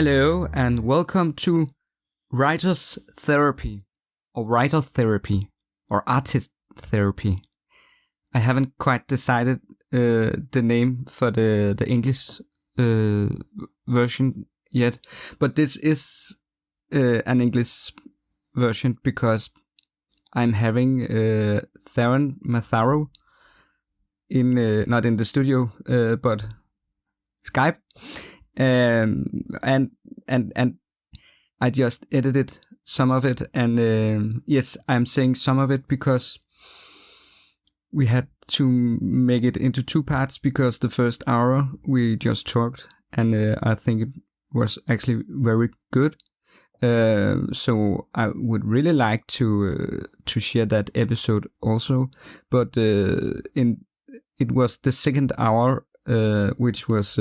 Hello and welcome to Writer's Therapy, or Writer Therapy, or Artist Therapy. I haven't quite decided the name for the English version yet, but this is an English version because I'm having Taran Matharu in not in the studio, but Skype. And I just edited some of it, and yes, I'm saying some of it because we had to make it into two parts because the first hour we just talked, and I think it was actually very good. So I would really like to share that episode also, but it was the second hour, which was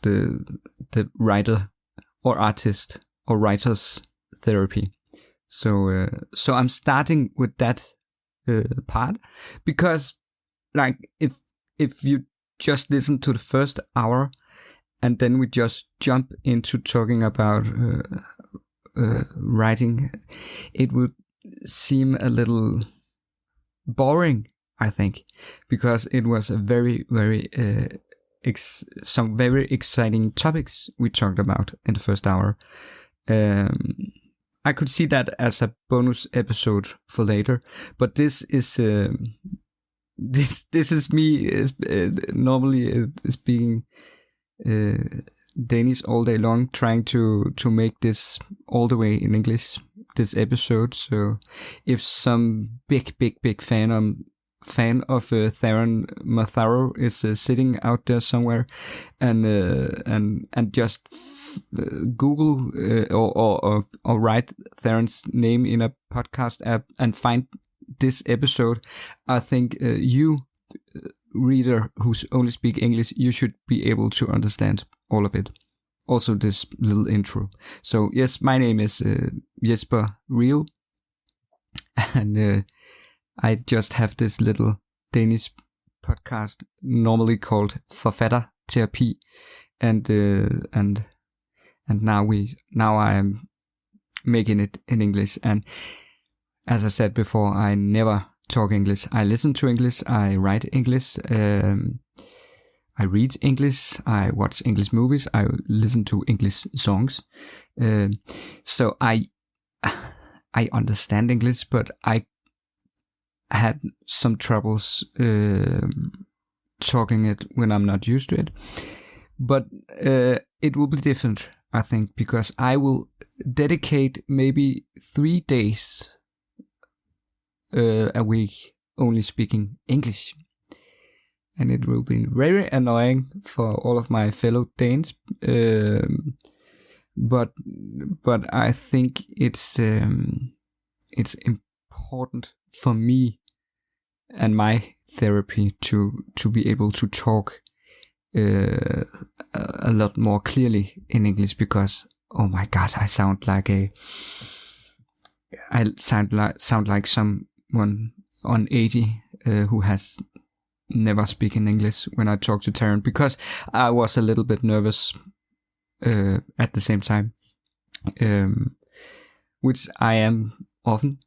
the writer or artist or writer's therapy. So I'm starting with that part because, like, if you just listen to the first hour and then we just jump into talking about writing, it would seem a little boring, I think, because it was a very some very exciting topics we talked about in the first hour. I could see that as a bonus episode for later, but this is this is me normally speaking Danish all day long, trying to make this all the way in English, this episode. So if some big fan of Taran Matharu is sitting out there somewhere and just Google or write Taran's name in a podcast app and find this episode, I think you reader who's only speak English, you should be able to understand all of it. Also this little intro. So yes, my name is Jesper Riel, and I just have this little Danish podcast normally called Forfatterterapi, and now I am making it in English. And as I said before, I never talk English. I listen to English. I write English. I read English. I watch English movies. I listen to English songs. So I understand English, but I had some troubles talking it when I'm not used to it. But it will be different, I think, because I will dedicate maybe 3 days a week only speaking English. And it will be very annoying for all of my fellow Danes. But I think it's important for me and my therapy to be able to talk a lot more clearly in English, because oh my god, I sound like someone on 80 who has never spoken English when I talk to Taran, because I was a little bit nervous at the same time, which I am often.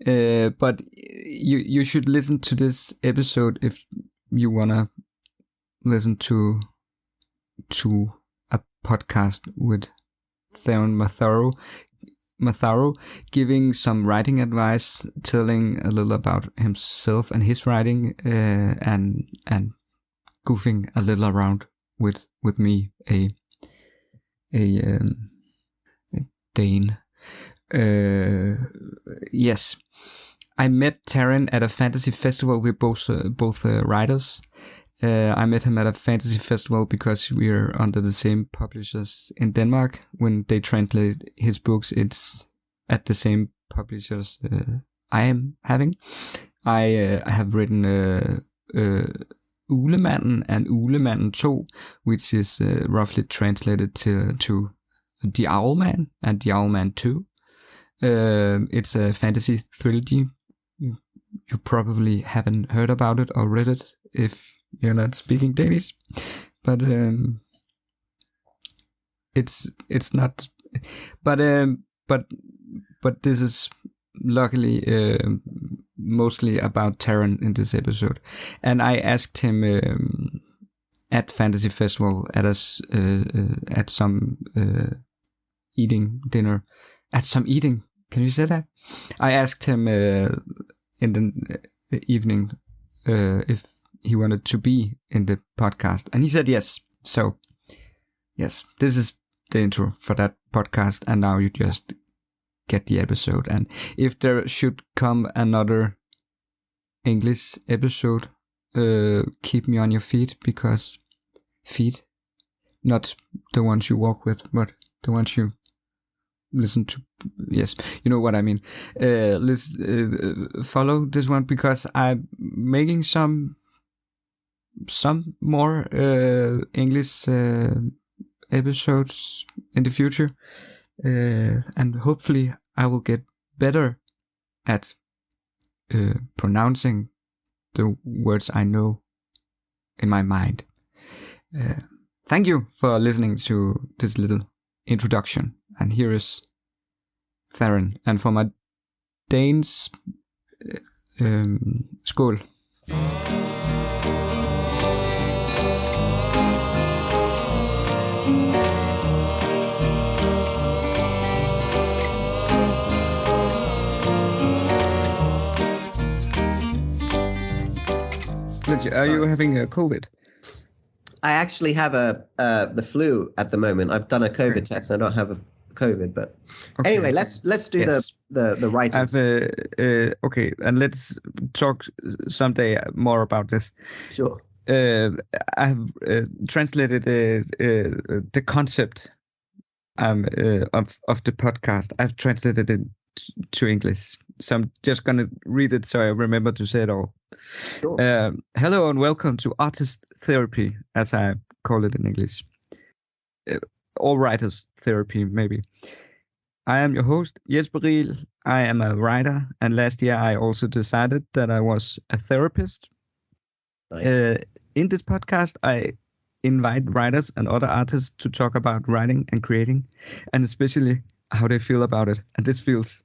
But you should listen to this episode if you wanna listen to a podcast with Taran Matharu giving some writing advice, telling a little about himself and his writing, and goofing a little around with me, a Dane. Yes, I met Taran at a fantasy festival. We're both writers. I met him at a fantasy festival because we're under the same publishers in Denmark. When they translate his books, it's at the same publishers I am having. I have written Ulemanden and Ulemanden 2, which is roughly translated to The Owlman and The Owlman 2. It's a fantasy trilogy. You probably haven't heard about it or read it if you're not speaking Danish, but it's not, but this is luckily mostly about Taran in this episode, and I asked him at Fantasy Festival at some eating dinner, at some eating. Can you say that? I asked him in the evening if he wanted to be in the podcast, and he said yes. So yes, this is the intro for that podcast, and now you just get the episode. And if there should come another English episode, keep me on your feet, because feet, not the ones you walk with, but the ones you listen to. Yes, you know what I mean. Follow this one, because I'm making some more English episodes in the future, and hopefully I will get better at pronouncing the words I know in my mind. Thank you for listening to this little introduction, and here is Taran, and for my Danes, skål. Are you having a COVID? I actually have the flu at the moment. I've done a COVID test. I don't have a COVID, but anyway, let's do the writing. Okay, and let's talk someday more about this. Sure. I have translated the concept of the podcast. I've translated it to English, so I'm just gonna read it so I remember to say it all. Sure. Hello and welcome to Artist Therapy, as I call it in English, or Writers Therapy, maybe. I am your host, Jesper Riel. I am a writer, and last year I also decided that I was a therapist. Nice. In this podcast, I invite writers and other artists to talk about writing and creating, and especially how they feel about it. And this feels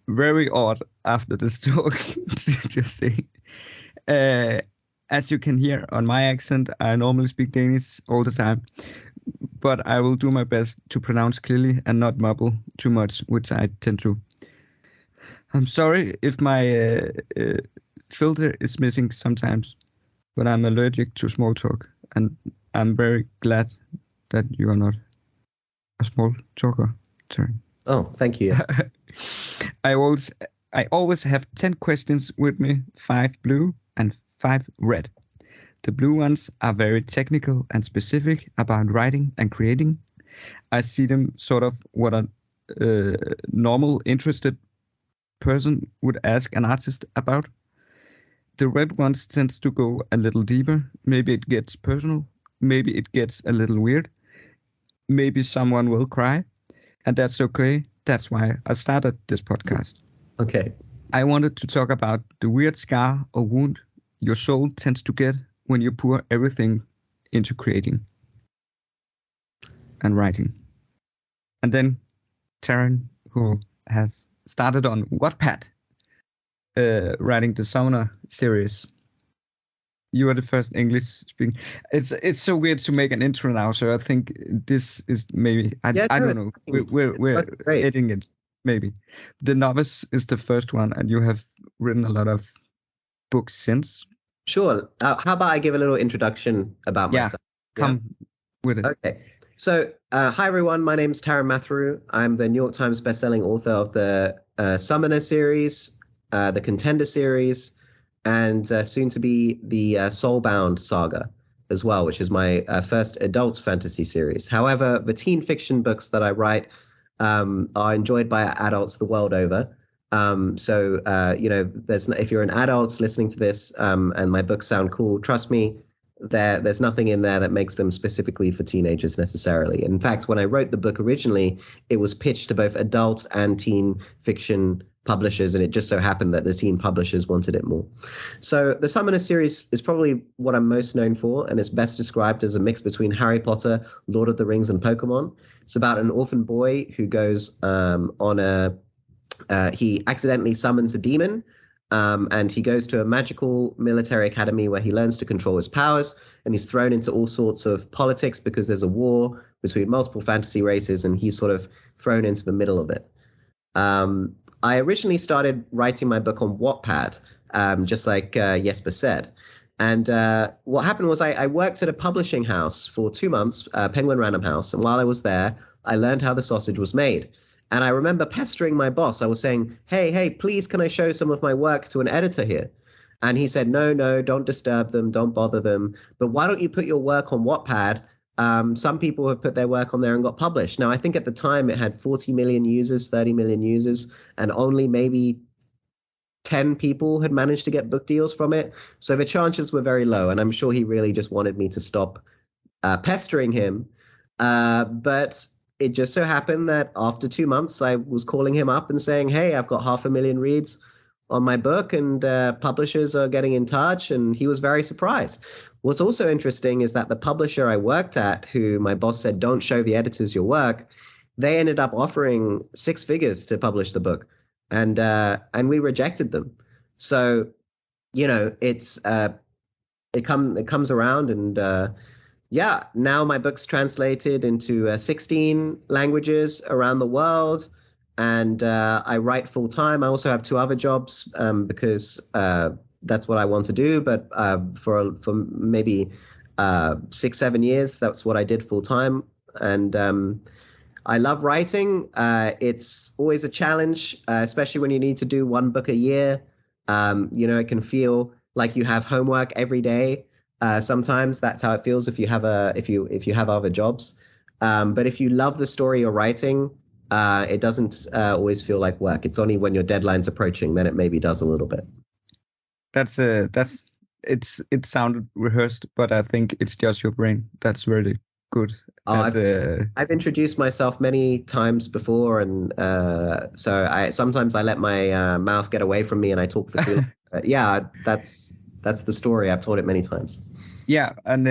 very odd after this talk, just say. As you can hear on my accent, I normally speak Danish all the time, but I will do my best to pronounce clearly and not mumble too much, which I tend to. I'm sorry if my filter is missing sometimes, but I'm allergic to small talk, and I'm very glad that you are not a small talker. Sorry. Oh, thank you. I always have 10 questions with me, 5 blue and 5 red. The blue ones are very technical and specific about writing and creating. I see them sort of what a normal, interested person would ask an artist about. The red ones tends to go a little deeper. Maybe it gets personal. Maybe it gets a little weird. Maybe someone will cry. And that's okay. That's why I started this podcast. Okay. I wanted to talk about the weird scar or wound your soul tends to get when you pour everything into creating and writing. And then Taran, who has started on Wattpad, writing the Summoner series. You are the first English speaking. It's so weird to make an intro now, so I think this is maybe I don't know. We're editing it maybe. The Novice is the first one, and you have written a lot of books since. Sure. How about I give a little introduction about myself? Come with it. Okay. So, hi everyone. My name's Taran Matharu. I'm the New York Times bestselling author of the Summoner series, the Contender series, and soon to be the Soulbound saga as well, which is my first adult fantasy series. However, the teen fiction books that I write are enjoyed by adults the world over. So if you're an adult listening to this and my books sound cool, trust me, there's nothing in there that makes them specifically for teenagers necessarily. In fact, when I wrote the book originally, it was pitched to both adult and teen fiction publishers, and it just so happened that the teen publishers wanted it more. So the Summoner series is probably what I'm most known for, and it's best described as a mix between Harry Potter, Lord of the Rings, and Pokemon. It's about an orphan boy who goes he accidentally summons a demon, and he goes to a magical military academy where he learns to control his powers, and he's thrown into all sorts of politics because there's a war between multiple fantasy races, and he's sort of thrown into the middle of it. I originally started writing my book on Wattpad, just like Jesper said. And what happened was I worked at a publishing house for 2 months, Penguin Random House. And while I was there, I learned how the sausage was made. And I remember pestering my boss. I was saying, hey, please, can I show some of my work to an editor here? And he said, no, don't disturb them. Don't bother them. But why don't you put your work on Wattpad? Some people have put their work on there and got published. Now, I think at the time it had 40 million users, 30 million users, and only maybe 10 people had managed to get book deals from it. So the chances were very low. And I'm sure he really just wanted me to stop pestering him. But it just so happened that after 2 months, I was calling him up and saying, hey, I've got 500,000 reads on my book, and publishers are getting in touch. And he was very surprised. What's also interesting is that the publisher I worked at, who my boss said, don't show the editors your work, they ended up offering 6 figures to publish the book. And we rejected them. So, it comes around, and now my book's translated into 16 languages around the world, and I write full time. I also have 2 other jobs because that's what I want to do. But for maybe 6-7 years, that's what I did full time, and I love writing. It's always a challenge, especially when you need to do 1 book a year. It can feel like you have homework every day. Sometimes that's how it feels if you have other jobs. But if you love the story you're writing, it doesn't always feel like work. It's only when your deadline's approaching then it maybe does a little bit. It sounded rehearsed, but I think it's just your brain. That's really good. I've introduced myself many times before, and so sometimes I let my mouth get away from me and I talk for too long. Yeah, that's the story. I've told it many times. Yeah, and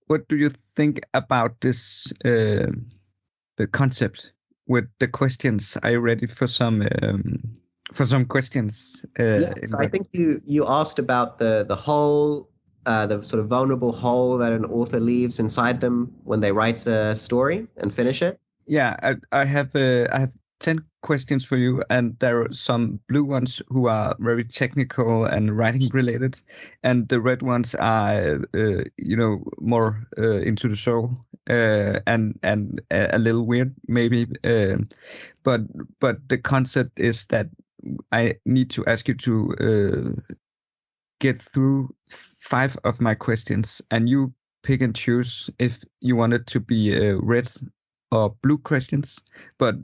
what do you think about this the concept with the questions? Are you ready for some questions? So I think you asked about the hole, the sort of vulnerable hole that an author leaves inside them when they write a story and finish it. Yeah, I have 10 questions for you, and there are some blue ones who are very technical and writing related, and the red ones are more into the soul and a little weird maybe, but the concept is that I need to ask you to get through 5 of my questions, and you pick and choose if you want it to be red or blue questions, but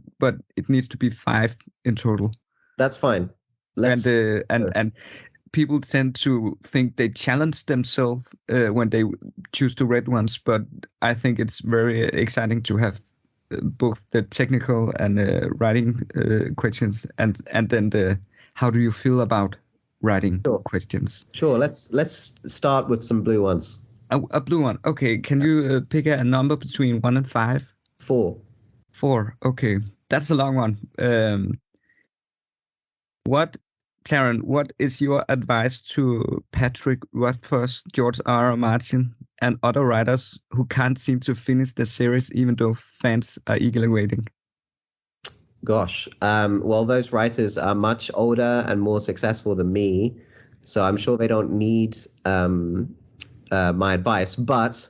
it needs to be 5 in total. That's fine. And people tend to think they challenge themselves when they choose the red ones, but I think it's very exciting to have both the technical and writing questions, and then the how do you feel about writing questions. Sure. Let's start with some blue ones. A blue one. Okay. Can you pick a number between 1 and 5? 4. 4. Okay. That's a long one. Taran, what is your advice to Patrick Rothfuss, George R. R. Martin, and other writers who can't seem to finish the series even though fans are eagerly waiting? Gosh. Well, those writers are much older and more successful than me, so I'm sure they don't need my advice. But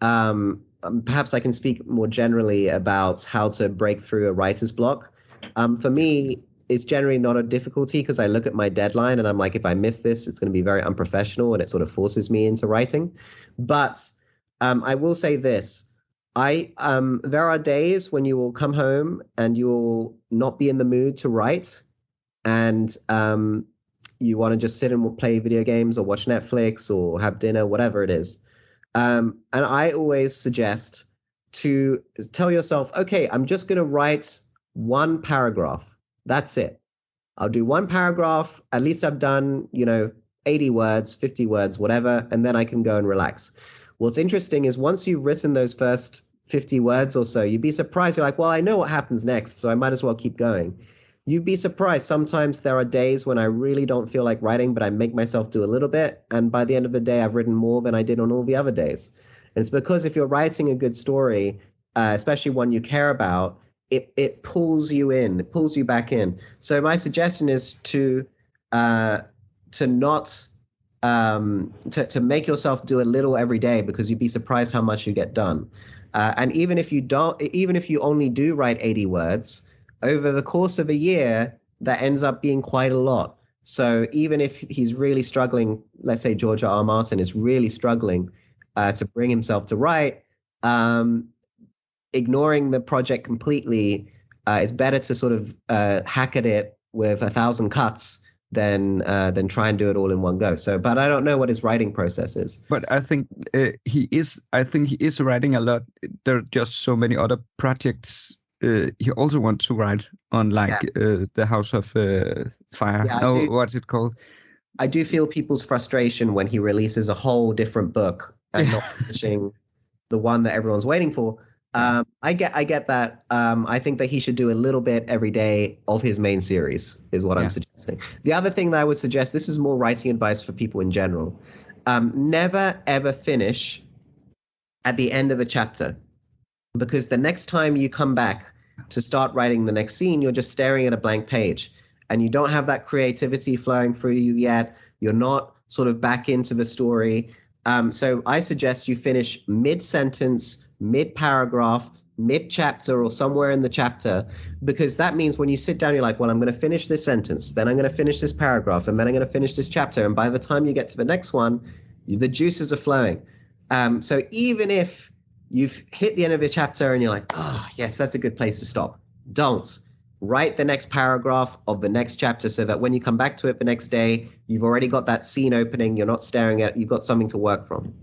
perhaps I can speak more generally about how to break through a writer's block. For me, it's generally not a difficulty because I look at my deadline and I'm like, if I miss this, it's going to be very unprofessional, and it sort of forces me into writing. But I will say this. There are days when you will come home and you will not be in the mood to write, and you want to just sit and play video games or watch Netflix or have dinner, whatever it is. And I always suggest to tell yourself, okay, I'm just going to write 1 paragraph. That's it. I'll do one paragraph. At least I've done, 80 words, 50 words, whatever, and then I can go and relax. What's interesting is once you've written those first 50 words or so, you'd be surprised. You're like, well, I know what happens next, so I might as well keep going. You'd be surprised. Sometimes there are days when I really don't feel like writing, but I make myself do a little bit. And by the end of the day, I've written more than I did on all the other days. And it's because if you're writing a good story, especially one you care about, it pulls you in, it pulls you back in. So my suggestion is to not to make yourself do a little every day, because you'd be surprised how much you get done. And even if you only do write 80 words, over the course of a year, that ends up being quite a lot. So even if he's really struggling, let's say George R. R. Martin is really struggling to bring himself to write, ignoring the project completely is better to sort of hack at it with 1,000 cuts than try and do it all in one go. So, but I don't know what his writing process is. But I think he is writing a lot. There are just so many other projects he also wants to write on, like the House of Fire. Yeah, what's it called? I do feel people's frustration when he releases a whole different book and not finishing the one that everyone's waiting for. I get that. I think that he should do a little bit every day of his main series is what I'm suggesting. The other thing that I would suggest, this is more writing advice for people in general. Never, ever finish at the end of a chapter, because the next time you come back to start writing the next scene, you're just staring at a blank page and you don't have that creativity flowing through you yet. You're not sort of back into the story. So I suggest you finish mid-sentence, mid-paragraph, mid-chapter, or somewhere in the chapter, because that means when you sit down, you're like, well, I'm going to finish this sentence, then I'm going to finish this paragraph, and then I'm going to finish this chapter. And by the time you get to the next one, the juices are flowing. So even if you've hit the end of your chapter and you're like, oh, yes, that's a good place to stop, don't. Write the next paragraph of the next chapter so that when you come back to it the next day, you've already got that scene opening. You're not staring at it. You've got something to work from.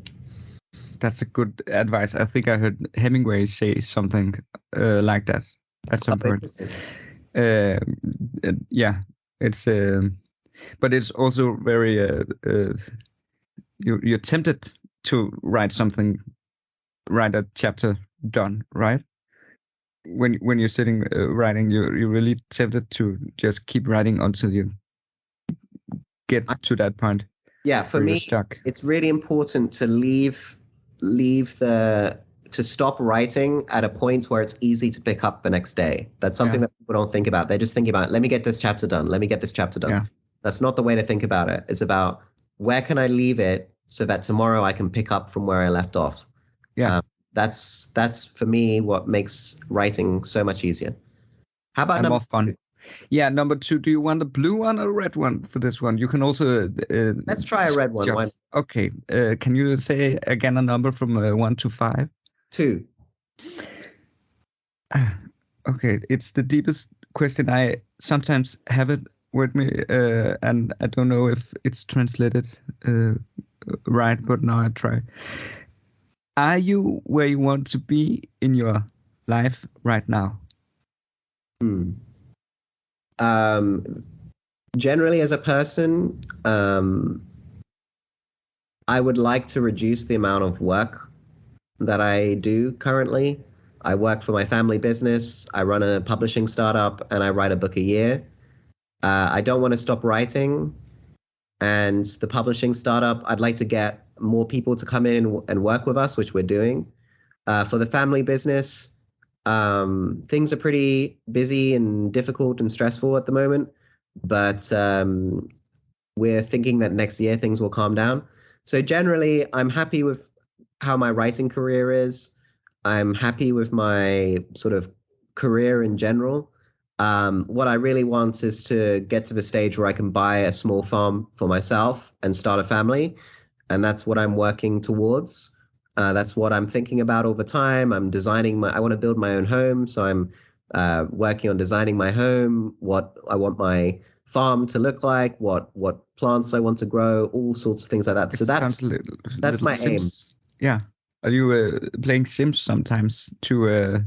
That's a good advice. I think I heard Hemingway say something like that at some point. Yeah, it's but it's also very you're tempted to write a chapter done, right? When you're sitting writing, you're really tempted to just keep writing until you get to that point. Yeah, for me, it's really important to to stop writing at a point where it's easy to pick up the next day. That's something that people don't think about. They're just thinking about, let me get this chapter done. Let me get this chapter done. Yeah. That's not the way to think about it. It's about, where can I leave it so that tomorrow I can pick up from where I left off? Yeah. That's for me what makes writing so much easier. How about more fun? Yeah, number 2. Do you want a blue one or a red one for this one? You can also let's try a red one. Okay. Can you say again a number from 1 to 5? 2. Okay, it's the deepest question. I sometimes have it with me, and I don't know if it's translated right, but now I try. Are you where you want to be in your life right now? Generally, as a person, I would like to reduce the amount of work that I do currently. I work for my family business. I run a publishing startup, and I write a book a year. I don't want to stop writing. And the publishing startup, I'd like to get more people to come in and work with us, which we're doing. For the family business, things are pretty busy and difficult and stressful at the moment, but we're thinking that next year things will calm down. So generally, I'm happy with how my writing career is. I'm happy with my sort of career in general. What I really want is to get to the stage where I can buy a small farm for myself and start a family. And that's what I'm working towards. That's what I'm thinking about all the time. I'm designing I want to build my own home. So I'm working on designing my home, what I want my farm to look like, what plants I want to grow, all sorts of things like that. So that's my Sims. Aim. Yeah. Are you playing Sims sometimes to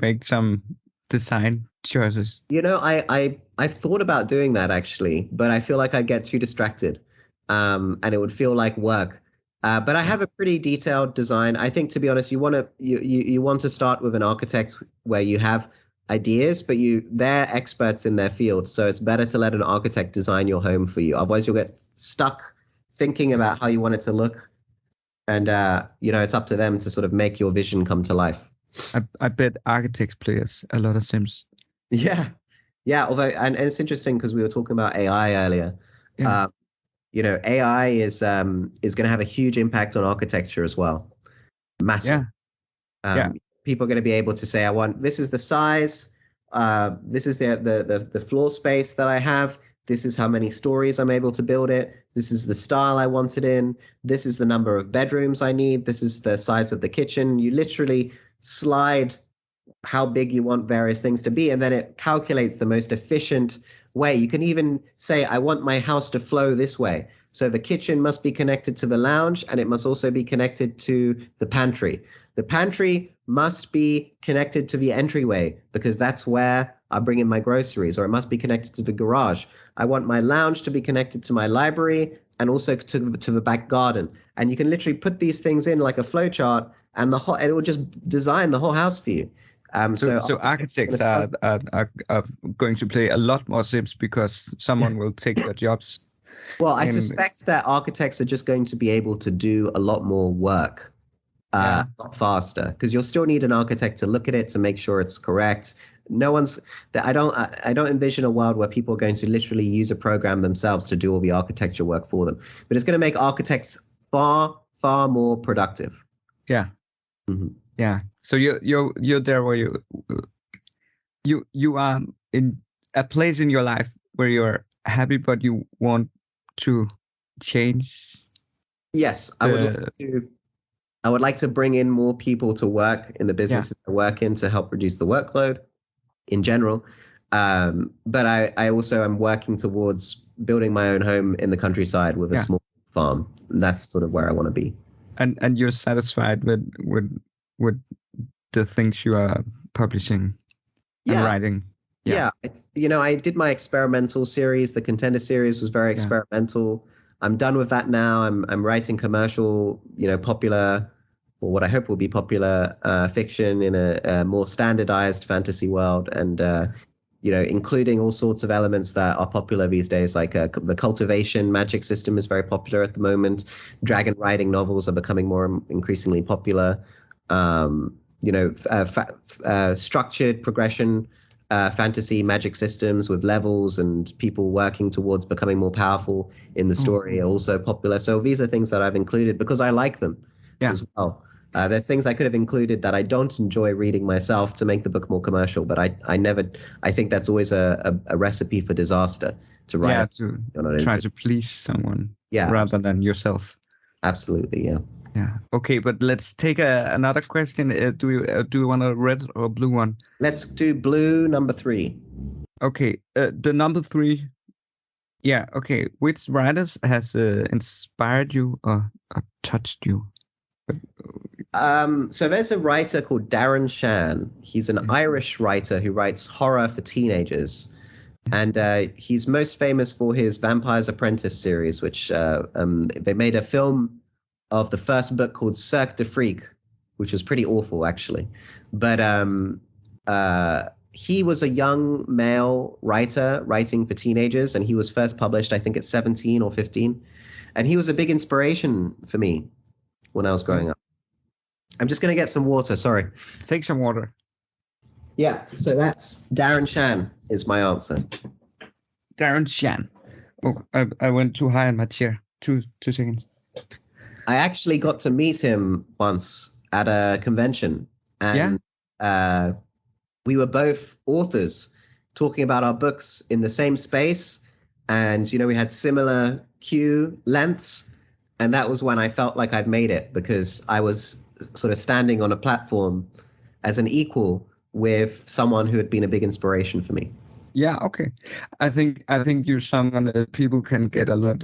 make some design choices. I've thought about doing that actually, but I feel like I get too distracted, and it would feel like work. But I have a pretty detailed design. I think, to be honest, you want to start with an architect where you have ideas, but they're experts in their field. So it's better to let an architect design your home for you. Otherwise, you'll get stuck thinking about how you want it to look, and it's up to them to sort of make your vision come to life. I bet architects play a lot of Sims. Yeah. Although, and it's interesting because we were talking about AI earlier. Yeah. AI is going to have a huge impact on architecture as well. Massive. People are going to be able to say, this is the size, this is the floor space that I have, this is how many stories I'm able to build it, this is the style I want it in, this is the number of bedrooms I need, this is the size of the kitchen. You literally slide how big you want various things to be, and then it calculates the most efficient way. You can even say, I want my house to flow this way. So the kitchen must be connected to the lounge, and it must also be connected to the pantry. The pantry must be connected to the entryway because that's where I bring in my groceries, or it must be connected to the garage. I want my lounge to be connected to my library and also to the back garden. And you can literally put these things in like a flow chart, and it will just design the whole house for you. So architects are going to play a lot more Sims because someone will take their jobs. Well, I suspect that architects are just going to be able to do a lot more work a lot faster, because you'll still need an architect to look at it to make sure it's correct. I don't envision a world where people are going to literally use a program themselves to do all the architecture work for them. But it's going to make architects far, far more productive. Yeah. Mm-hmm. Yeah. So you're there where you are in a place in your life where you're happy, but you want to change. Yes, I would like to bring in more people to work in the businesses I work in to help reduce the workload in general. But I also am working towards building my own home in the countryside with a small farm. And that's sort of where I want to be. And you're satisfied with the things you are publishing and writing. Yeah. I did my experimental series. The Contender series was very experimental. I'm done with that now. I'm writing commercial, popular, or what I hope will be popular fiction in a more standardized fantasy world, and including all sorts of elements that are popular these days, like the cultivation magic system is very popular at the moment. Dragon riding novels are becoming more increasingly popular. Structured progression fantasy magic systems with levels and people working towards becoming more powerful in the story are also popular. So these are things that I've included because I like them as well. There's things I could have included that I don't enjoy reading myself to make the book more commercial, but I think that's always a recipe for disaster to write. Yeah, to try to please someone rather than yourself. Absolutely, yeah. Yeah. Okay, but let's take another question. Do you want a red or blue one? Let's do blue, number 3. Okay. The number 3. Yeah. Okay. Which writers has inspired you or touched you? So there's a writer called Taran Matharu. He's an Irish writer who writes horror for teenagers. And he's most famous for his Vampire's Apprentice series, which they made a film of the first book called Cirque de Freak, which was pretty awful, actually. But he was a young male writer writing for teenagers, and he was first published, I think, at 17 or 15. And he was a big inspiration for me when I was growing up. I'm just going to get some water, sorry. Take some water. Yeah, so that's Taran Matharu is my answer. Taran Matharu. Oh, I went too high in my chair. 2 seconds. I actually got to meet him once at a convention, and we were both authors talking about our books in the same space, and we had similar queue lengths, and that was when I felt like I'd made it, because I was sort of standing on a platform as an equal with someone who had been a big inspiration for me. Yeah, okay. I think you're someone that people can get a little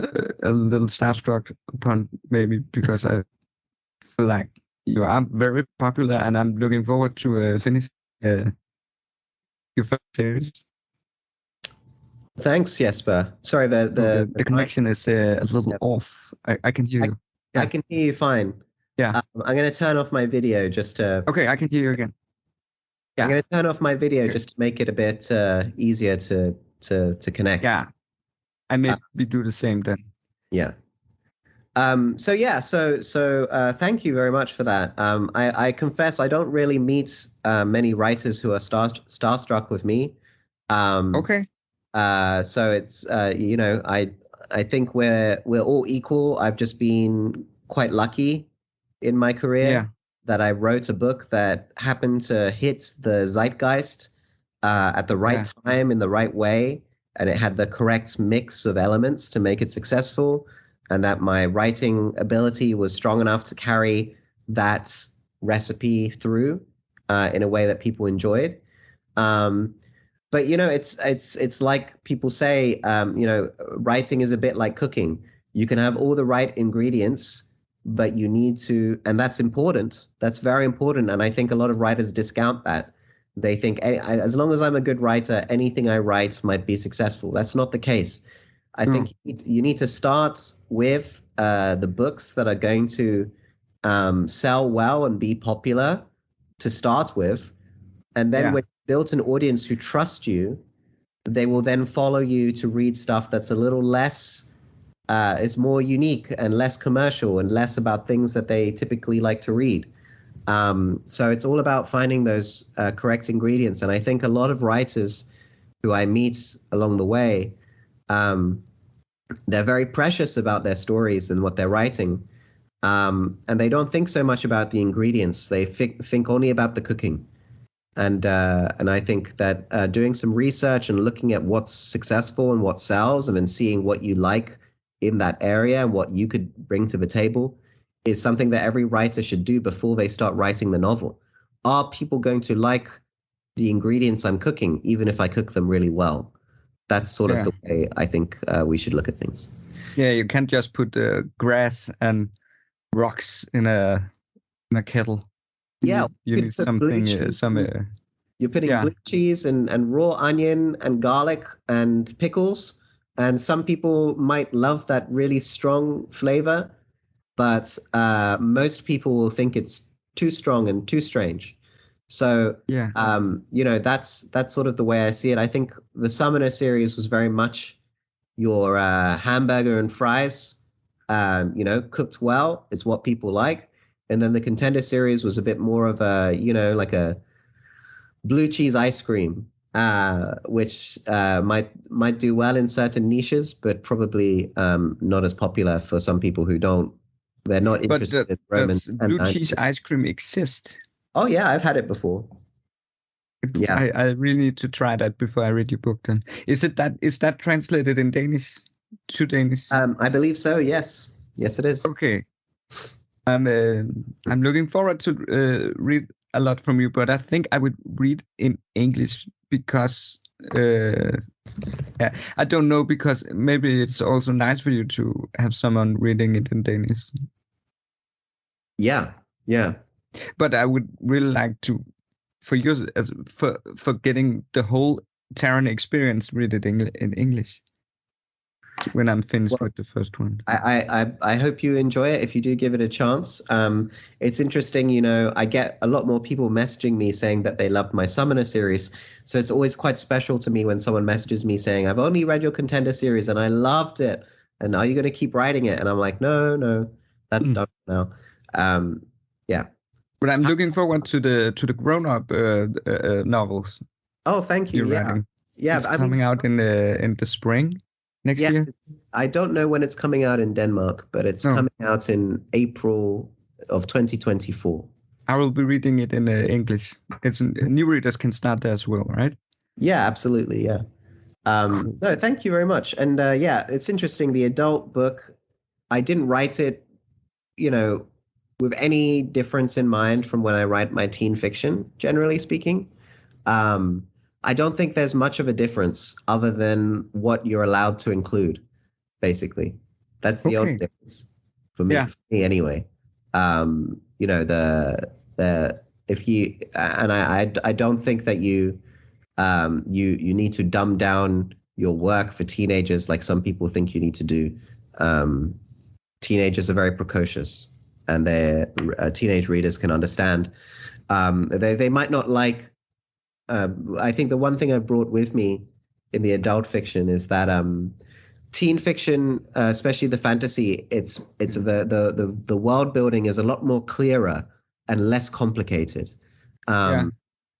starstruck upon, maybe because I feel like you are very popular, and I'm looking forward to finish your first series. Thanks, Jesper. Sorry, The connection is a little off. I can hear you. I can hear you fine. Yeah. I'm going to turn off my video just to. Okay, I can hear you again. I'm going to turn off my video just to make it a bit easier to connect. Yeah. I maybe do the same then. Yeah. So thank you very much for that. I confess I don't really meet many writers who are starstruck with me. Okay. So it's I think we're all equal. I've just been quite lucky in my career that I wrote a book that happened to hit the zeitgeist at the right time in the right way, and it had the correct mix of elements to make it successful, and that my writing ability was strong enough to carry that recipe through in a way that people enjoyed. But it's like people say, writing is a bit like cooking. You can have all the right ingredients, but you need to, and that's important. That's very important. And I think a lot of writers discount that. They think as long as I'm a good writer, anything I write might be successful. That's not the case. I think you need to start with the books that are going to sell well and be popular to start with. And then when you've built an audience who trust you, they will then follow you to read stuff that's a little less, is more unique and less commercial and less about things that they typically like to read. So it's all about finding those correct ingredients. And I think a lot of writers who I meet along the way, they're very precious about their stories and what they're writing. And they don't think so much about the ingredients. They think only about the cooking. And I think that doing some research and looking at what's successful and what sells, and then seeing what you like in that area and what you could bring to the table is something that every writer should do before they start writing the novel. Are people going to like the ingredients I'm cooking, even if I cook them really well? That's sort of the way I think we should look at things. Yeah, you can't just put grass and rocks in a kettle. Yeah, you need something. You're putting blue cheese and raw onion and garlic and pickles, and some people might love that really strong flavor, but most people will think it's too strong and too strange. So that's sort of the way I see it. I think the Summoner series was very much your hamburger and fries, cooked well. It's what people like. And then the Contender series was a bit more of a, like a blue cheese ice cream, which might do well in certain niches, but probably not as popular for some people who they're not interested in Roman. Does blue cheese ice cream exist? Oh yeah, I've had it before. I really need to try that before I read your book. Then is that translated in Danish to Danish? I believe so. Yes, it is. Okay. I'm looking forward to read a lot from you, but I think I would read in English because I don't know, because maybe it's also nice for you to have someone reading it in Danish. Yeah. But I would really like to, for you, for getting the whole Taran experience, read it in English when I'm finished with the first one. I hope you enjoy it if you do give it a chance. It's interesting, I get a lot more people messaging me saying that they loved my Summoner series. So it's always quite special to me when someone messages me saying, I've only read your Contender series and I loved it. And are you going to keep writing it? And I'm like, no, that's done now. Yeah. But I'm looking forward to the grown-up novels. Oh, thank you. Writing. Yeah, it's coming out in the spring next year. I don't know when it's coming out in Denmark, but it's coming out in April of 2024. I will be reading it in English. New readers can start there as well, right? Yeah, absolutely. Yeah. No, thank you very much. And it's interesting. The adult book, I didn't write it, with any difference in mind from when I write my teen fiction, generally speaking. I don't think there's much of a difference other than what you're allowed to include, basically. That's the only difference for me, anyway. I don't think that you You need to dumb down your work for teenagers like some people think you need to do. Teenagers are very precocious, and their teenage readers can understand. They might not like. I think the one thing I brought with me in the adult fiction is that teen fiction, especially the fantasy, it's the world building is a lot more clearer and less complicated. Yeah.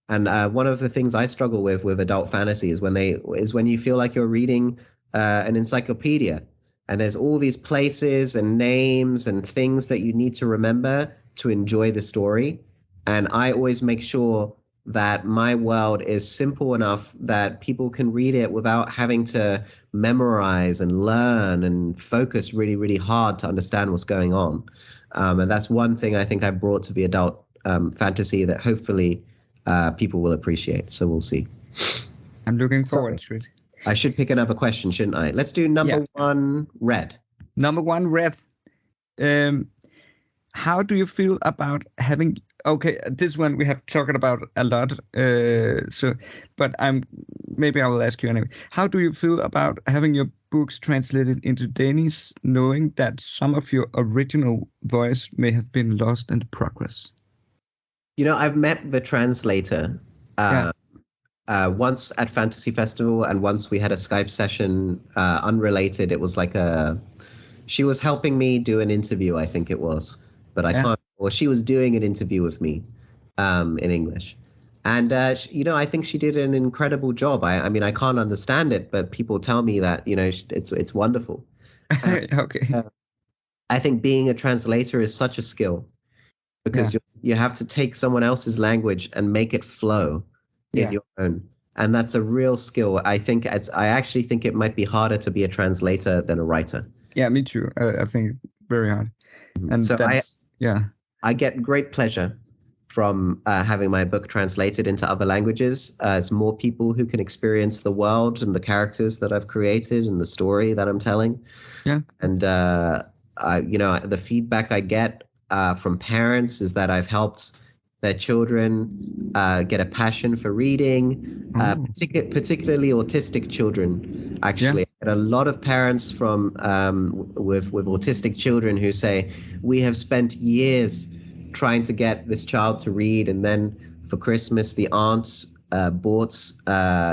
And one of the things I struggle with adult fantasy is when you feel like you're reading an encyclopedia, and there's all these places and names and things that you need to remember to enjoy the story. And I always make sure that my world is simple enough that people can read it without having to memorize and learn and focus really, really hard to understand what's going on. And that's one thing I think I brought to the adult fantasy that hopefully people will appreciate. So we'll see. I'm looking forward to it. I should pick another question, shouldn't I? Let's do number one, Red. Number one, Red. How do you feel about having? Okay, this one we have talked about a lot. But maybe I will ask you anyway. How do you feel about having your books translated into Danish, knowing that some of your original voice may have been lost in the progress? You know, I've met the translator once at Fantasy Festival, and once we had a Skype session unrelated. It was like she was helping me do an interview, I think it was, but I can't. Or she was doing an interview with me in English, and I think she did an incredible job. I mean, I can't understand it, but people tell me that it's wonderful. Okay. I think being a translator is such a skill, because you have to take someone else's language and make it flow in your own. And that's a real skill. I actually think it might be harder to be a translator than a writer. Yeah, me too. I think very hard. And so I get great pleasure from having my book translated into other languages, as more people who can experience the world and the characters that I've created and the story that I'm telling. Yeah. And the feedback I get from parents is that I've helped their children get a passion for reading, particularly autistic children. Actually, I get a lot of parents from with autistic children who say, we have spent years trying to get this child to read, and then for Christmas the aunt bought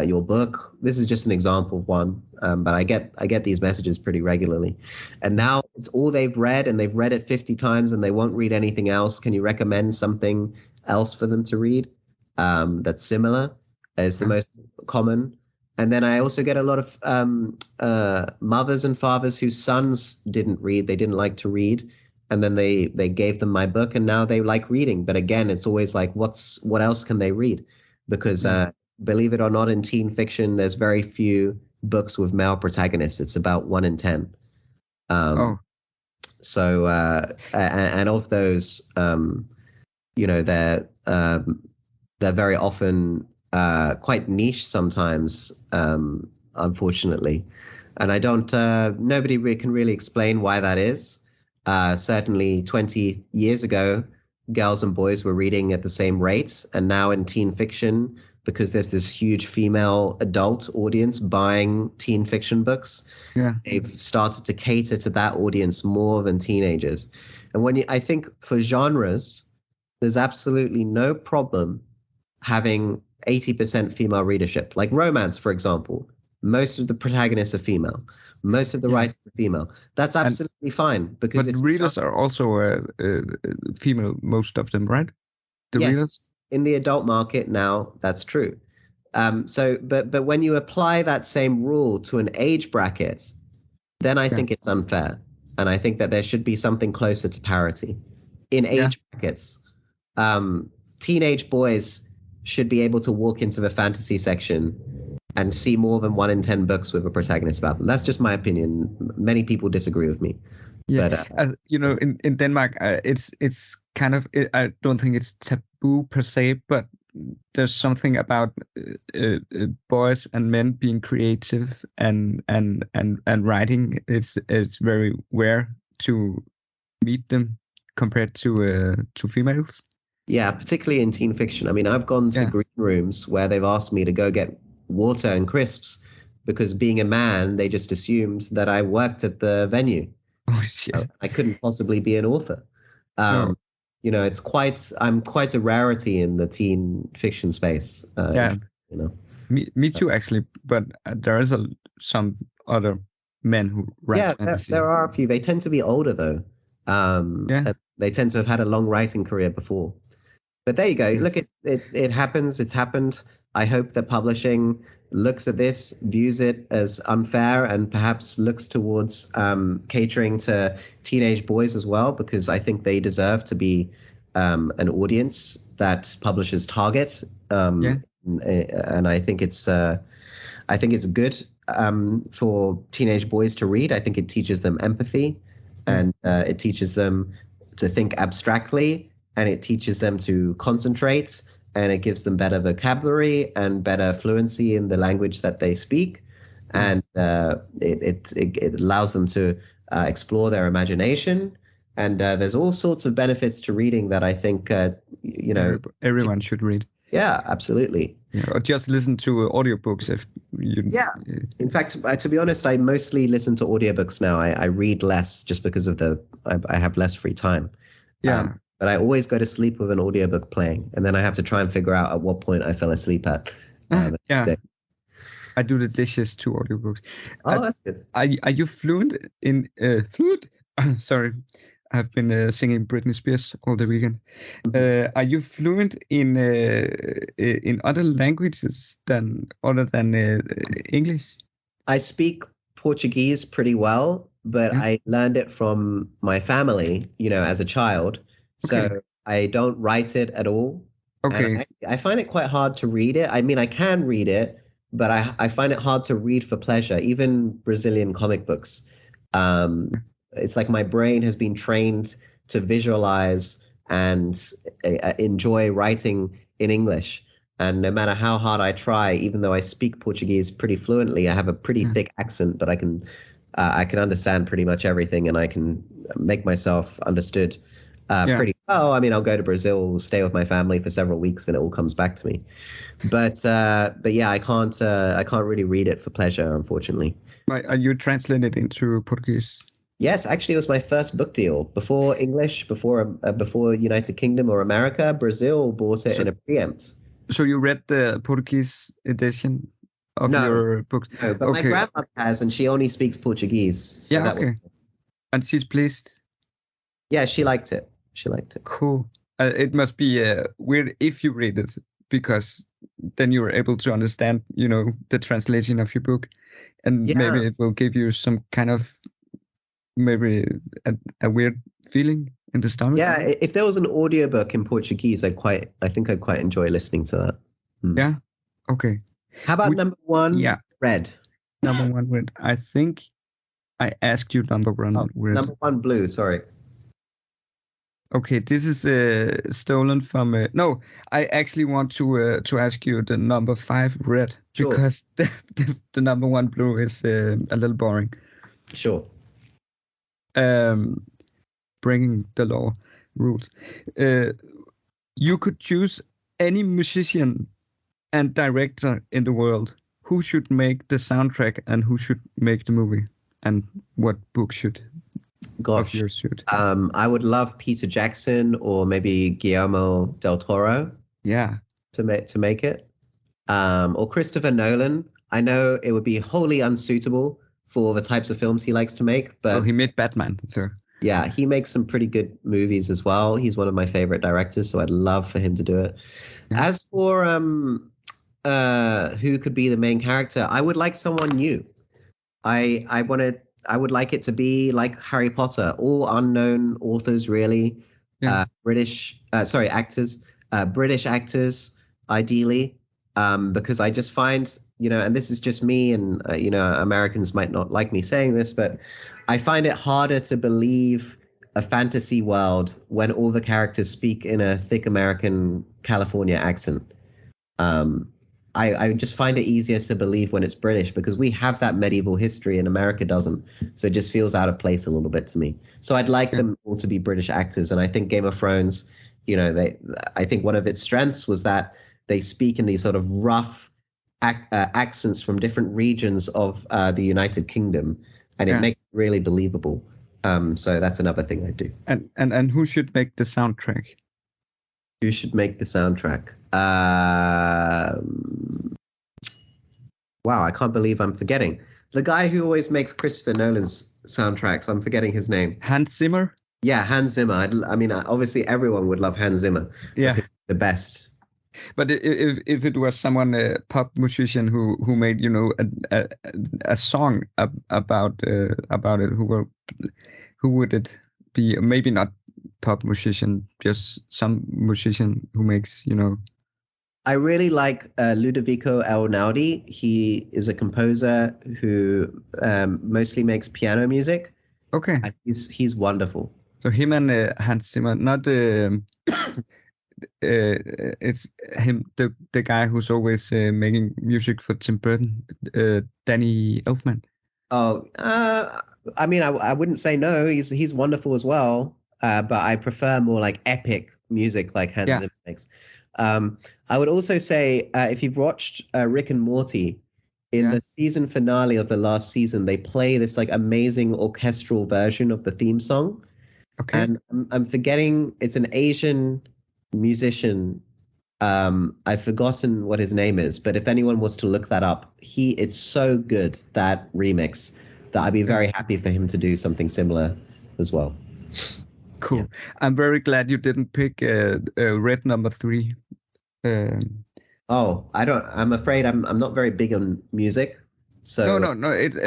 your book. This is just an example of one, but I get these messages pretty regularly, and now it's all they've read, and they've read it 50 times, and they won't read anything else. Can you recommend something else for them to read that's similar? Is the most common. And then I also get a lot of mothers and fathers whose sons didn't read, they didn't like to read, and then they gave them my book, and now they like reading. But again, it's always like, what else can they read? Because believe it or not, in teen fiction, there's very few books with male protagonists. It's about 1 in 10. So and of those, they're very often quite niche sometimes, unfortunately. And I don't. Nobody can really explain why that is. Certainly 20 years ago, girls and boys were reading at the same rate. And now in teen fiction, because there's this huge female adult audience buying teen fiction books, they've started to cater to that audience more than teenagers. And I think for genres, there's absolutely no problem having 80% female readership. Like romance, for example, most of the protagonists are female. Most of the writers are female. That's absolutely fine, because the readers are also female, most of them, right? The readers in the adult market now, that's true. But when you apply that same rule to an age bracket, then I think it's unfair, and I think that there should be something closer to parity in age brackets. Teenage boys should be able to walk into the fantasy section and see more than 1 in 10 books with a protagonist about them. That's just my opinion. Many people disagree with me. Yeah, but, as you know, in Denmark, it's kind of, I don't think it's taboo per se, but there's something about boys and men being creative and writing. It's very rare to meet them compared to females. Yeah, particularly in teen fiction. I mean, I've gone to green rooms where they've asked me to go get water and crisps because being a man, they just assumed that I worked at the venue. Oh shit! I couldn't possibly be an author. No. You know, I'm quite a rarity in the teen fiction space. Yeah. You know. Me too, actually. But there is some other men who write fantasy. There are a few. They tend to be older though. They tend to have had a long writing career before. But there you go. Yes. Look, it happens. It's happened. I hope that publishing looks at this, views it as unfair, and perhaps looks towards catering to teenage boys as well, because I think they deserve to be an audience that publishers target. And I think it's good for teenage boys to read. I think it teaches them empathy, and it teaches them to think abstractly, and it teaches them to concentrate, and it gives them better vocabulary and better fluency in the language that they speak, and it allows them to explore their imagination. And there's all sorts of benefits to reading that I think everyone should read. Yeah, absolutely. Yeah, or just listen to audiobooks if you. Yeah. In fact, to be honest, I mostly listen to audiobooks now. I read less just because of I have less free time. Yeah. But I always go to sleep with an audiobook playing, and then I have to try and figure out at what point I fell asleep at. Yeah. I do the dishes to audiobooks. Oh, that's good. Are you fluent in fluent? Sorry. I've been singing Britney Spears all the weekend. Are you fluent in other languages other than English? I speak Portuguese pretty well, but I learned it from my family, as a child. So I don't write it at all. Okay. And I find it quite hard to read it. I mean, I can read it, but I find it hard to read for pleasure, even Brazilian comic books. It's like my brain has been trained to visualize and enjoy writing in English. And no matter how hard I try, even though I speak Portuguese pretty fluently, I have a pretty thick accent, but I can understand pretty much everything, and I can make myself understood pretty well. I mean, I'll go to Brazil, stay with my family for several weeks, and it all comes back to me. But yeah, I can't really read it for pleasure, unfortunately. Are you translated into Portuguese? Yes, actually, it was my first book deal. Before English, before United Kingdom or America, Brazil bought it in a preempt. So you read the Portuguese edition of your book? No, but my grandmother has, and she only speaks Portuguese. So and she's pleased? Yeah, she liked it. Cool. It must be weird if you read it, because then you're able to understand, the translation of your book, and maybe it will give you some kind of maybe a weird feeling in the stomach. Yeah, if there was an audiobook in Portuguese, I think I'd quite enjoy listening to that. Yeah. Okay. How about number one? Yeah. Red. Number one red. I think I asked you number one red. Number one blue. Sorry. Okay, this is stolen from. No, I actually want to ask you the number 5 red, because the number one blue is a little boring. Sure. Breaking the law rules. You could choose any musician and director in the world. Who should make the soundtrack and who should make the movie? And what book should of yours should? I would love Peter Jackson or maybe Guillermo del Toro. Yeah. To make it. Or Christopher Nolan. I know it would be wholly unsuitable for the types of films he likes to make, but he made Batman, so yeah, he makes some pretty good movies as well. He's one of my favorite directors, so I'd love for him to do it. Yeah. As for who could be the main character, I would like someone new. I would like it to be like Harry Potter, all unknown authors, really. Yeah. British actors, ideally, because I just find, and this is just me, and Americans might not like me saying this, but I find it harder to believe a fantasy world when all the characters speak in a thick American California accent. I just find it easier to believe when it's British, because we have that medieval history and America doesn't. So it just feels out of place a little bit to me. So I'd like them all to be British actors. And I think Game of Thrones, I think one of its strengths was that they speak in these sort of rough accents from different regions of the United Kingdom, and it makes it really believable. So that's another thing I do. And who should make the soundtrack? Who should make the soundtrack? Wow, I can't believe I'm forgetting. The guy who always makes Christopher Nolan's soundtracks, I'm forgetting his name. Hans Zimmer? Yeah, Hans Zimmer. I mean, obviously everyone would love Hans Zimmer. Yeah. Because he's the best. But if it was someone, a pop musician who made, a song about it, who would it be? Maybe not pop musician, just some musician who makes, I really like Ludovico Einaudi. He is a composer who mostly makes piano music. Okay. And he's wonderful. So him and Hans Zimmer, not it's him, the guy who's always making music for Tim Burton, Danny Elfman. Oh, I mean, I wouldn't say no. He's wonderful as well. But I prefer more like epic music like Hans Zimmer makes. I would also say if you've watched Rick and Morty, in the season finale of the last season, they play this like amazing orchestral version of the theme song. Okay. And I'm forgetting, it's an Asian musician. I've forgotten what his name is, but if anyone was to look that up, it's so good, that remix, that I'd be very happy for him to do something similar as well. Cool. Yeah. I'm very glad you didn't pick Red Number 3. I'm afraid I'm not very big on music. So no. It's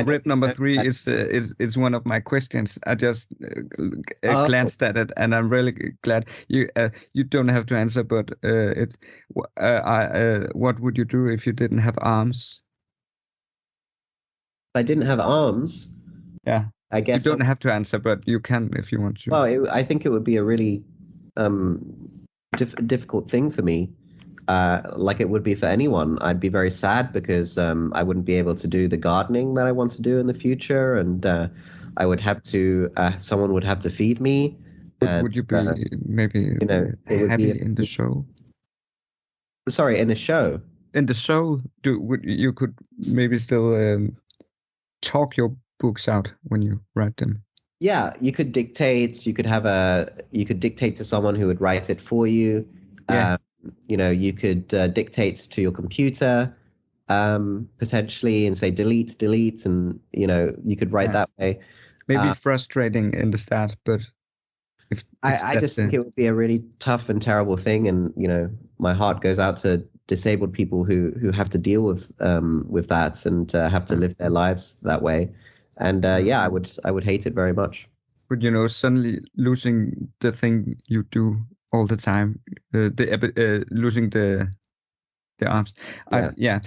Red Number 3 is one of my questions. I just glanced at it, and I'm really glad you don't have to answer. But what would you do if you didn't have arms? If I didn't have arms, yeah, I guess you don't have to answer, but you can if you want to. Well, I think it would be a really difficult thing for me. Like it would be for anyone. I'd be very sad because I wouldn't be able to do the gardening that I want to do in the future, and I would have to. Someone would have to feed me. Would you be maybe happy in the show? Sorry, in a show. In the show, you could maybe still talk your books out when you write them? Yeah, you could dictate. You could dictate to someone who would write it for you. Yeah. You could dictate to your computer potentially and say delete, and you could write that way. Maybe frustrating in the start, but if I just think it would be a really tough and terrible thing, and my heart goes out to disabled people who have to deal with that and have to live their lives that way. And I would hate it very much. But suddenly losing the thing you do all the time, losing the arms. Yeah.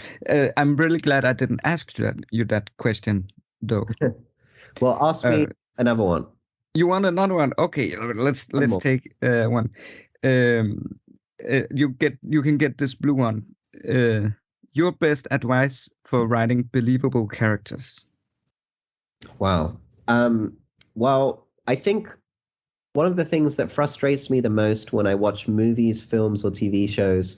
I'm really glad I didn't ask you that question though. Well, ask me another one. You want another one? Okay, let's take one. You can get this blue one. Your best advice for writing believable characters. Wow. Well, I think one of the things that frustrates me the most when I watch movies, films or TV shows,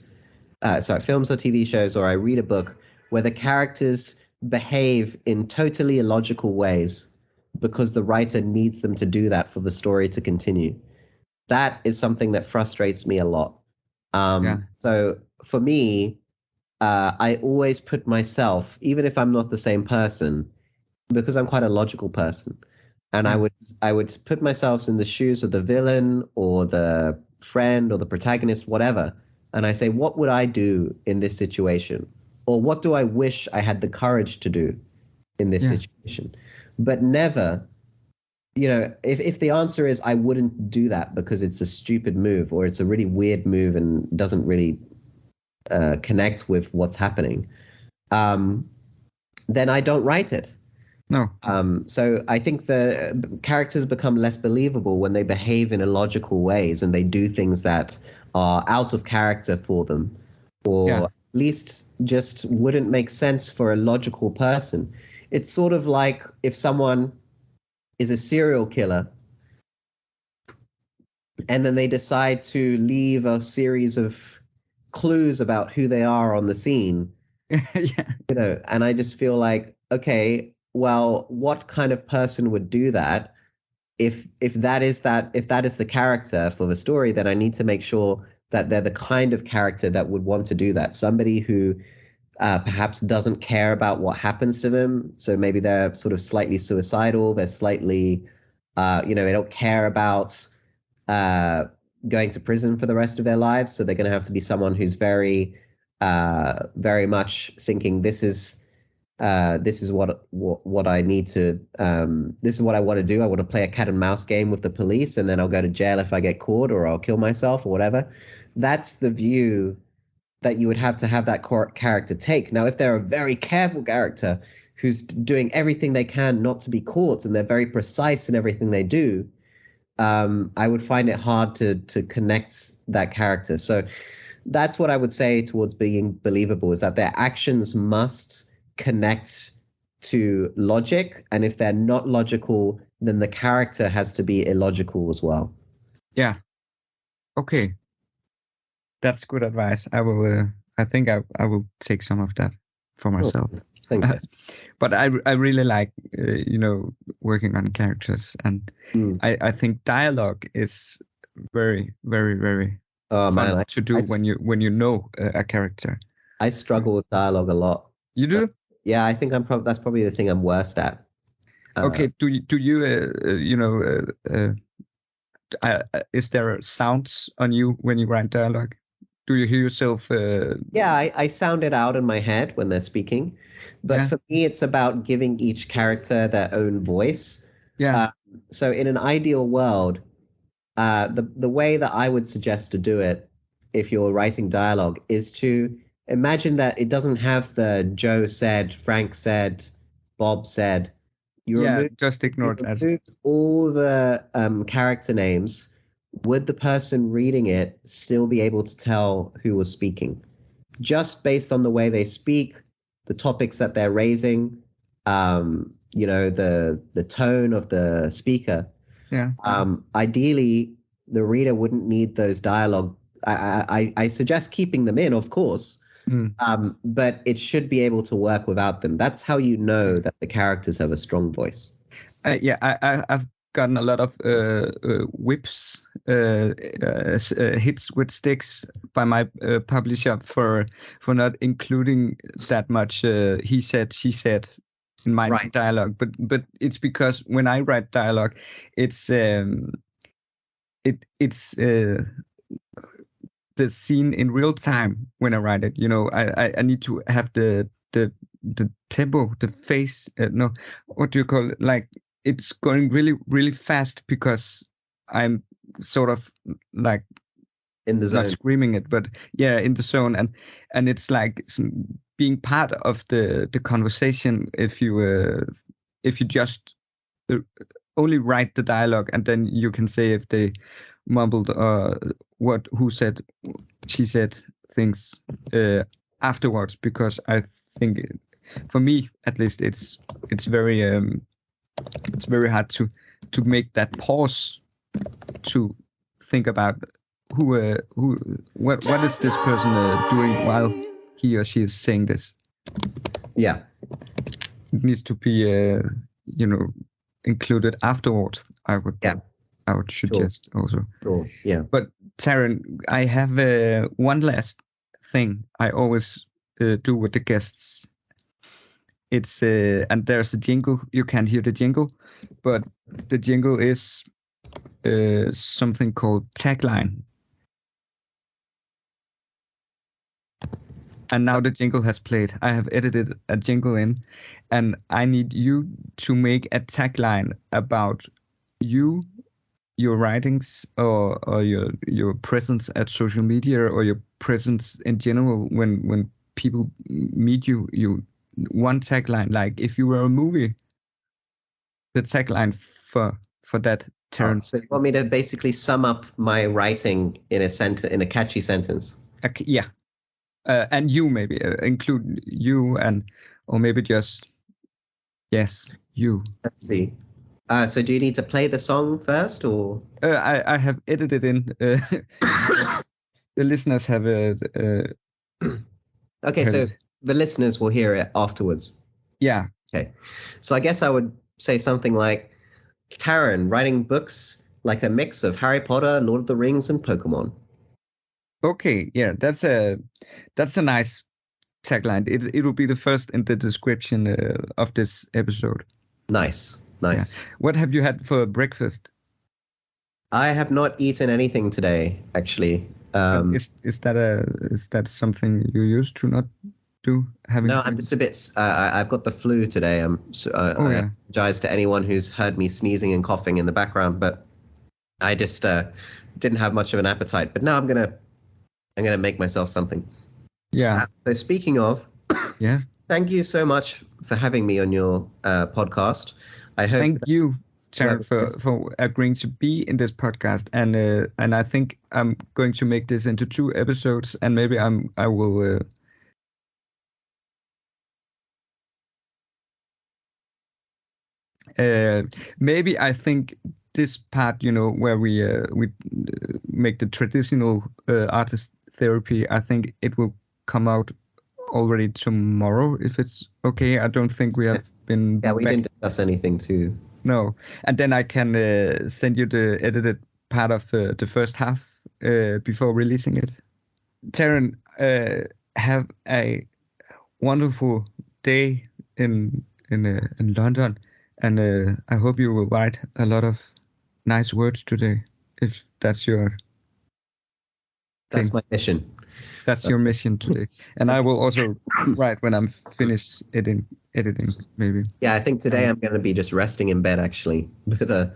or I read a book where the characters behave in totally illogical ways because the writer needs them to do that for the story to continue. That is something that frustrates me a lot. So for me, I always put myself, even if I'm not the same person, because I'm quite a logical person, and I would put myself in the shoes of the villain or the friend or the protagonist, whatever, and I say, what would I do in this situation? Or what do I wish I had the courage to do in this situation? But never, if the answer is I wouldn't do that because it's a stupid move or it's a really weird move and doesn't really connect with what's happening, then I don't write it. No. So I think the characters become less believable when they behave in illogical ways and they do things that are out of character for them, or at least just wouldn't make sense for a logical person. It's sort of like if someone is a serial killer, and then they decide to leave a series of clues about who they are on the scene. Yeah. And I just feel like, okay, well, what kind of person would do that? If that is the character for the story, then I need to make sure that they're the kind of character that would want to do that. Somebody who perhaps doesn't care about what happens to them. So maybe they're sort of slightly suicidal. They're slightly, they don't care about going to prison for the rest of their lives. So they're going to have to be someone who's very, very much thinking this is what I need to. This is what I want to do. I want to play a cat and mouse game with the police, and then I'll go to jail if I get caught, or I'll kill myself, or whatever. That's the view that you would have to have that character take. Now, if they're a very careful character who's doing everything they can not to be caught, and they're very precise in everything they do, I would find it hard to connect that character. So that's what I would say towards being believable, is that their actions must connect to logic, and if they're not logical, then the character has to be illogical as well. Yeah. Okay. That's good advice. I will. I think I will take some of that for myself. Thanks. But I really like working on characters, and I think dialogue is very, very, very fun to do when you know a character. I struggle with dialogue a lot. You do? Yeah, I think that's probably the thing I'm worst at. Okay. Do you is there sounds on you when you write dialogue? Do you hear yourself? Yeah, I sound it out in my head when they're speaking, but for me, it's about giving each character their own voice. Yeah. So in an ideal world, the way that I would suggest to do it, if you're writing dialogue, is to imagine that it doesn't have the Joe said, Frank said, Bob said. Just ignore that. Remove all the character names. Would the person reading it still be able to tell who was speaking? Just based on the way they speak, the topics that they're raising, the tone of the speaker. Yeah. Ideally, the reader wouldn't need those dialogue. I suggest keeping them in, of course, but it should be able to work without them. That's how you know that the characters have a strong voice. I've gotten a lot of whips, hits with sticks by my publisher for not including that much he said, she said in my dialogue. But it's because when I write dialogue, it's the scene in real time when I write it. I need to have the tempo, the face. What do you call it? Like, it's going really, really fast because I'm sort of like in the zone, not screaming it, but in the zone, and it's like being part of the conversation. If you just only write the dialogue, and then you can say if they mumbled who said, she said things afterwards, because I think for me at least it's very hard to make that pause to think about what is this person doing while he or she is saying this. Yeah, it needs to be included afterwards. I would suggest also. Sure. Yeah. But Taran, I have one last thing I always do with the guests. It's and there's a jingle. You can't hear the jingle, but the jingle is something called tagline. And now the jingle has played. I have edited a jingle in, and I need you to make a tagline about you, your writings, or your presence at social media, or your presence in general when people meet you. One tagline, like if you were a movie, the tagline for that Taran. So you want me to basically sum up my writing in a catchy sentence? Yeah. And you maybe include you, or maybe just you. Let's see. So do you need to play the song first, or? I have edited in. The listeners have Okay, heard so it. the listeners will hear it afterwards. Yeah. Okay. So I guess I would say something like, Taran writing books like a mix of Harry Potter, Lord of the Rings, and Pokemon. Okay. Yeah, that's a nice tagline. It will be the first in the description of this episode. Nice. Yeah. What have you had for breakfast? I have not eaten anything today, actually. Is that something you used to not do? No, I'm just a bit. I've got the flu today. I apologize to anyone who's heard me sneezing and coughing in the background, but I just didn't have much of an appetite. But now I'm gonna make myself something. Yeah. So speaking of, yeah. Thank you so much for having me on your podcast. I hope. Thank you, Taran, for agreeing to be in this podcast, and I think I'm going to make this into 2 episodes, and maybe I will. Maybe I think this part, where we make the traditional artist therapy, I think it will come out already tomorrow, if it's okay. I don't think we have been. Yeah, we didn't discuss anything too. No, and then I can send you the edited part of the first half before releasing it. Taran, have a wonderful day in London, and I hope you will write a lot of nice words today, if that's your. That's my mission. That's your mission today, and I will also write when I'm finished editing, maybe. Yeah, I think today I'm going to be just resting in bed, actually. But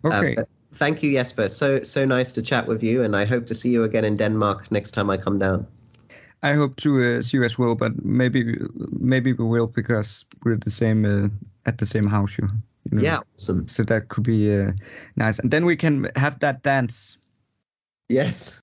okay. But thank you, Jesper. So nice to chat with you, and I hope to see you again in Denmark next time I come down. I hope to see you as well, but maybe we will, because we're the same at the same house. Yeah, awesome. So that could be nice, and then we can have that dance. Yes.